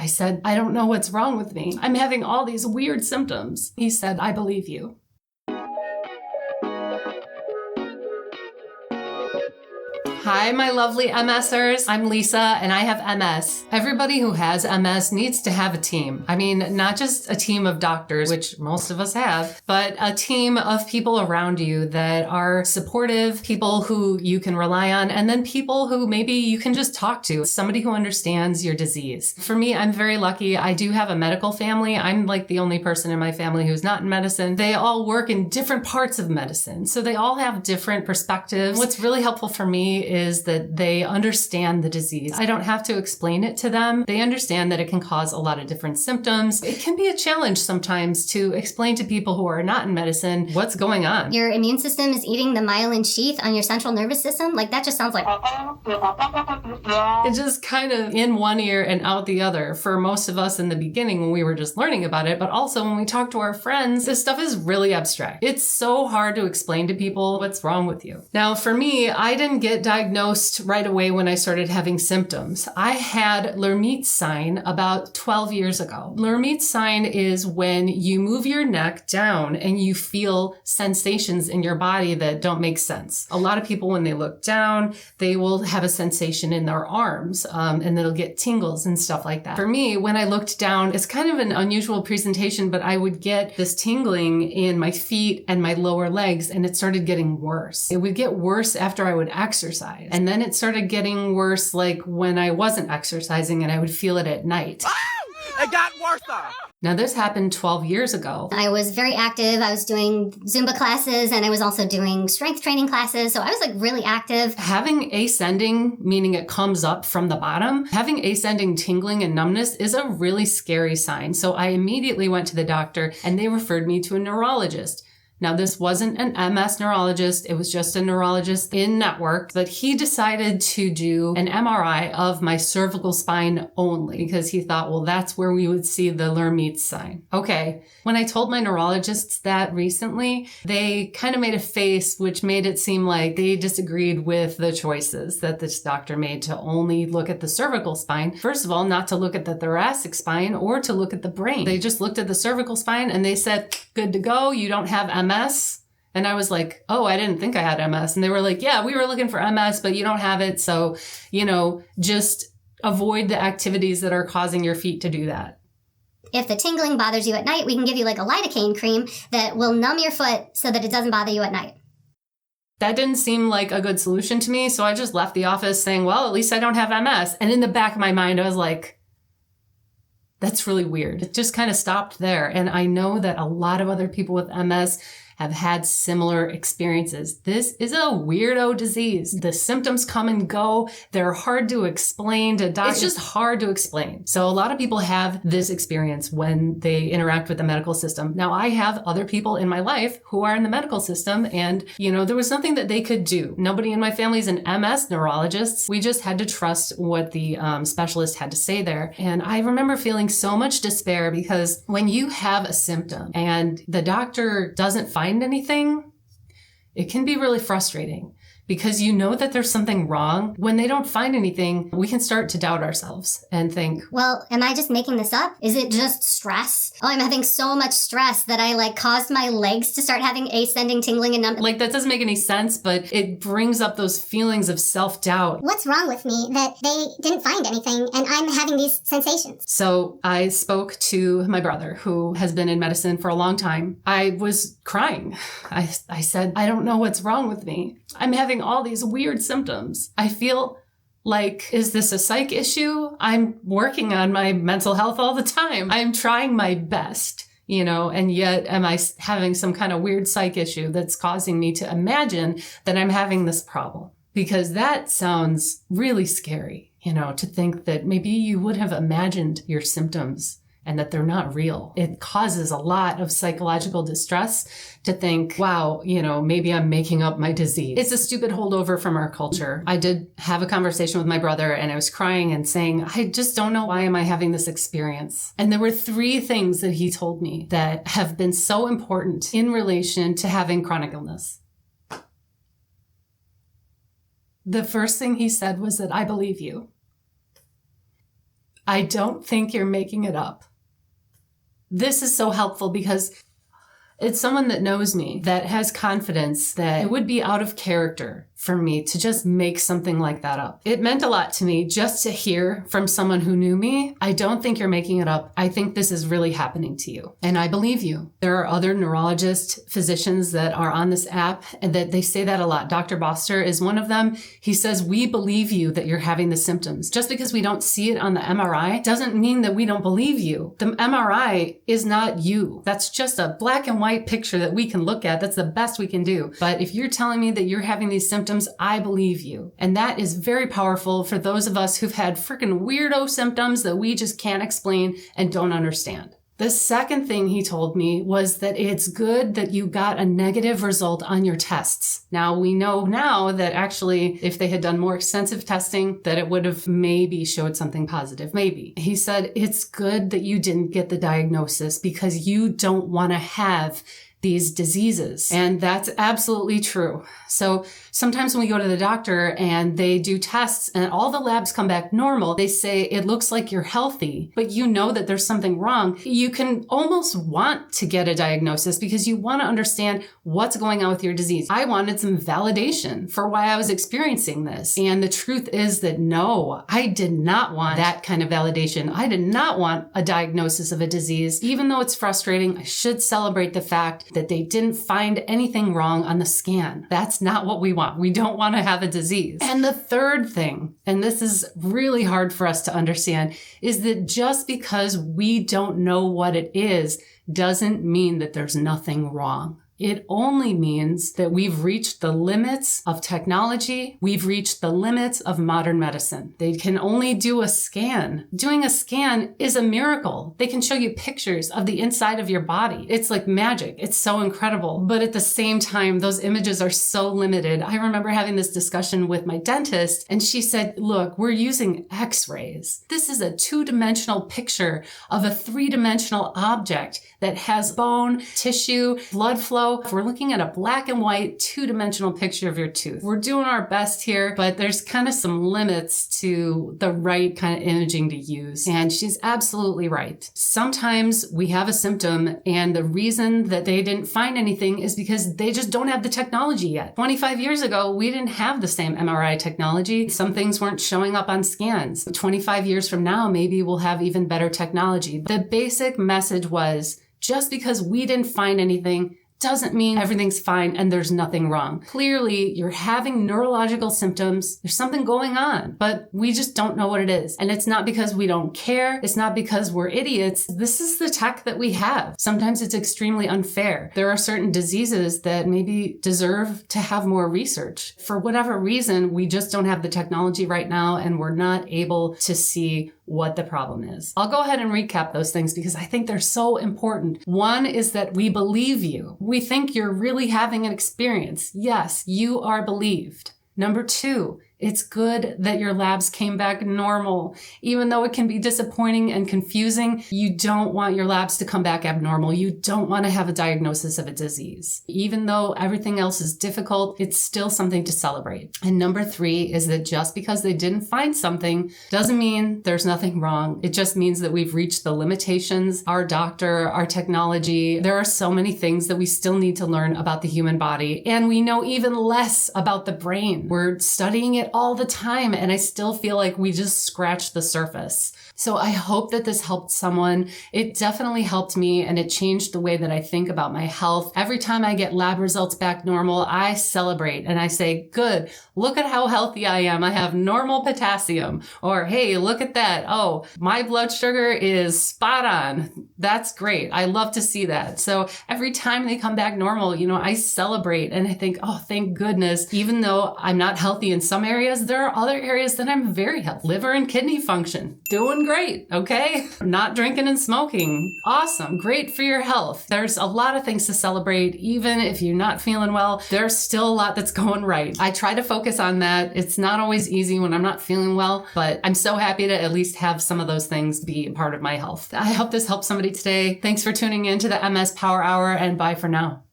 I said, I don't know what's wrong with me. I'm having all these weird symptoms. He said, I believe you. Hi, my lovely MSers. I'm Lisa, and I have MS. Everybody who has MS needs to have a team. I mean, not just a team of doctors, which most of us have, but a team of people around you that are supportive, people who you can rely on, and then people who maybe you can just talk to, somebody who understands your disease. For me, I'm very lucky. I do have a medical family. I'm like the only person in my family who's not in medicine. They all work in different parts of medicine, so they all have different perspectives. What's really helpful for me is that they understand the disease. I don't have to explain it to them. They understand that it can cause a lot of different symptoms. It can be a challenge sometimes to explain to people who are not in medicine what's going on. Your immune system is eating the myelin sheath on your central nervous system. Like, that just sounds like... It's just kind of in one ear and out the other for most of us in the beginning when we were just learning about it, but also when we talk to our friends, this stuff is really abstract. It's so hard to explain to people what's wrong with you. Now, for me, I didn't get diagnosed right away when I started having symptoms. I had Lermite sign about 12 years ago. Lermite sign is when you move your neck down and you feel sensations in your body that don't make sense. A lot of people, when they look down, they will have a sensation in their arms, and they'll get tingles and stuff like that. For me, when I looked down, it's kind of an unusual presentation, but I would get this tingling in my feet and my lower legs, and it started getting worse. It would get worse after I would exercise. And then it started getting worse like when I wasn't exercising and I would feel it at night. It got worse though. Now this happened 12 years ago. I was very active. I was doing Zumba classes and I was also doing strength training classes. So I was like really active. Having ascending, meaning it comes up from the bottom, having ascending tingling and numbness is a really scary sign. So I immediately went to the doctor and they referred me to a neurologist. Now, this wasn't an MS neurologist. It was just a neurologist in network, but he decided to do an MRI of my cervical spine only because he thought, well, that's where we would see the Lermite sign. Okay. When I told my neurologists that recently, they kind of made a face, which made it seem like they disagreed with the choices that this doctor made to only look at the cervical spine. First of all, not to look at the thoracic spine or to look at the brain. They just looked at the cervical spine and they said, good to go. You don't have MS. And I was like, oh, I didn't think I had MS. And they were like, yeah, we were looking for MS, but you don't have it. So, just avoid the activities that are causing your feet to do that. If the tingling bothers you at night, we can give you like a lidocaine cream that will numb your foot so that it doesn't bother you at night. That didn't seem like a good solution to me. So I just left the office saying, well, at least I don't have MS. And in the back of my mind, I was like, that's really weird. It just kind of stopped there. And I know that a lot of other people with MS have had similar experiences. This is a weirdo disease. The symptoms come and go. They're hard to explain to doctors. It's just hard to explain. So a lot of people have this experience when they interact with the medical system. Now, I have other people in my life who are in the medical system and, there was nothing that they could do. Nobody in my family is an MS neurologist. We just had to trust what the specialist had to say there. And I remember feeling so much despair because when you have a symptom and the doctor doesn't find anything, it can be really frustrating because you know that there's something wrong. When they don't find anything, we can start to doubt ourselves and think, well, am I just making this up? Is it just stress? Oh, I'm having so much stress that I caused my legs to start having ascending tingling and numbness. That doesn't make any sense, but it brings up those feelings of self-doubt. What's wrong with me that they didn't find anything and I'm having these sensations? So I spoke to my brother who has been in medicine for a long time. I was crying. I said, I don't know what's wrong with me. I'm having all these weird symptoms. I feel like, is this a psych issue? I'm working on my mental health all the time. I'm trying my best, and yet am I having some kind of weird psych issue that's causing me to imagine that I'm having this problem? Because that sounds really scary, to think that maybe you would have imagined your symptoms and that they're not real. It causes a lot of psychological distress to think, wow, maybe I'm making up my disease. It's a stupid holdover from our culture. I did have a conversation with my brother and I was crying and saying, I just don't know why am I having this experience. And there were 3 things that he told me that have been so important in relation to having chronic illness. The first thing he said was that I believe you. I don't think you're making it up. This is so helpful because it's someone that knows me, that has confidence that it would be out of character for me to just make something like that up. It meant a lot to me just to hear from someone who knew me. I don't think you're making it up. I think this is really happening to you. And I believe you. There are other neurologists, physicians that are on this app and that they say that a lot. Dr. Boster is one of them. He says, we believe you that you're having the symptoms. Just because we don't see it on the MRI doesn't mean that we don't believe you. The MRI is not you. That's just a black and white picture that we can look at. That's the best we can do. But if you're telling me that you're having these symptoms, I believe you. And that is very powerful for those of us who've had freaking weirdo symptoms that we just can't explain and don't understand. The second thing he told me was that it's good that you got a negative result on your tests. Now, we know now that actually, if they had done more extensive testing, that it would have maybe showed something positive. Maybe. He said, it's good that you didn't get the diagnosis because you don't want to have these diseases. And that's absolutely true. So sometimes when we go to the doctor and they do tests and all the labs come back normal, they say it looks like you're healthy, but you know that there's something wrong. You can almost want to get a diagnosis because you want to understand what's going on with your disease. I wanted some validation for why I was experiencing this. And the truth is that no, I did not want that kind of validation. I did not want a diagnosis of a disease. Even though it's frustrating, I should celebrate the fact that they didn't find anything wrong on the scan. That's not what we want. We don't want to have a disease. And the third thing, and this is really hard for us to understand, is that just because we don't know what it is doesn't mean that there's nothing wrong. It only means that we've reached the limits of technology. We've reached the limits of modern medicine. They can only do a scan. Doing a scan is a miracle. They can show you pictures of the inside of your body. It's like magic. It's so incredible. But at the same time, those images are so limited. I remember having this discussion with my dentist, and she said, look, we're using X-rays. This is a two-dimensional picture of a three-dimensional object that has bone, tissue, blood flow. If we're looking at a black and white two-dimensional picture of your tooth, we're doing our best here, but there's kind of some limits to the right kind of imaging to use. And she's absolutely right. Sometimes we have a symptom and the reason that they didn't find anything is because they just don't have the technology yet. 25 years ago, we didn't have the same MRI technology. Some things weren't showing up on scans. 25 years from now, maybe we'll have even better technology. The basic message was, just because we didn't find anything doesn't mean everything's fine and there's nothing wrong. Clearly, you're having neurological symptoms. There's something going on, but we just don't know what it is. And it's not because we don't care. It's not because we're idiots. This is the tech that we have. Sometimes it's extremely unfair. There are certain diseases that maybe deserve to have more research. For whatever reason, we just don't have the technology right now and we're not able to see what the problem is. I'll go ahead and recap those things because I think they're so important. One is that we believe you. We think you're really having an experience. Yes, you are believed. Number two, it's good that your labs came back normal. Even though it can be disappointing and confusing, you don't want your labs to come back abnormal. You don't want to have a diagnosis of a disease. Even though everything else is difficult, it's still something to celebrate. And number three is that just because they didn't find something doesn't mean there's nothing wrong. It just means that we've reached the limitations, our doctor, our technology. There are so many things that we still need to learn about the human body. And we know even less about the brain. We're studying it all the time, and I still feel like we just scratched the surface. So I hope that this helped someone. It definitely helped me, and it changed the way that I think about my health. Every time I get lab results back normal, I celebrate and I say, good, look at how healthy I am. I have normal potassium. Or, hey, look at that. Oh, my blood sugar is spot on. That's great. I love to see that. So every time they come back normal, I celebrate and I think, oh, thank goodness. Even though I'm not healthy in some areas, there are other areas that I'm very healthy. Liver and kidney function, doing great, okay? Not drinking and smoking, awesome, great for your health. There's a lot of things to celebrate. Even if you're not feeling well, there's still a lot that's going right. I try to focus on that. It's not always easy when I'm not feeling well, but I'm so happy to at least have some of those things be a part of my health. I hope this helped somebody today. Thanks for tuning in to the MS Power Hour, and bye for now.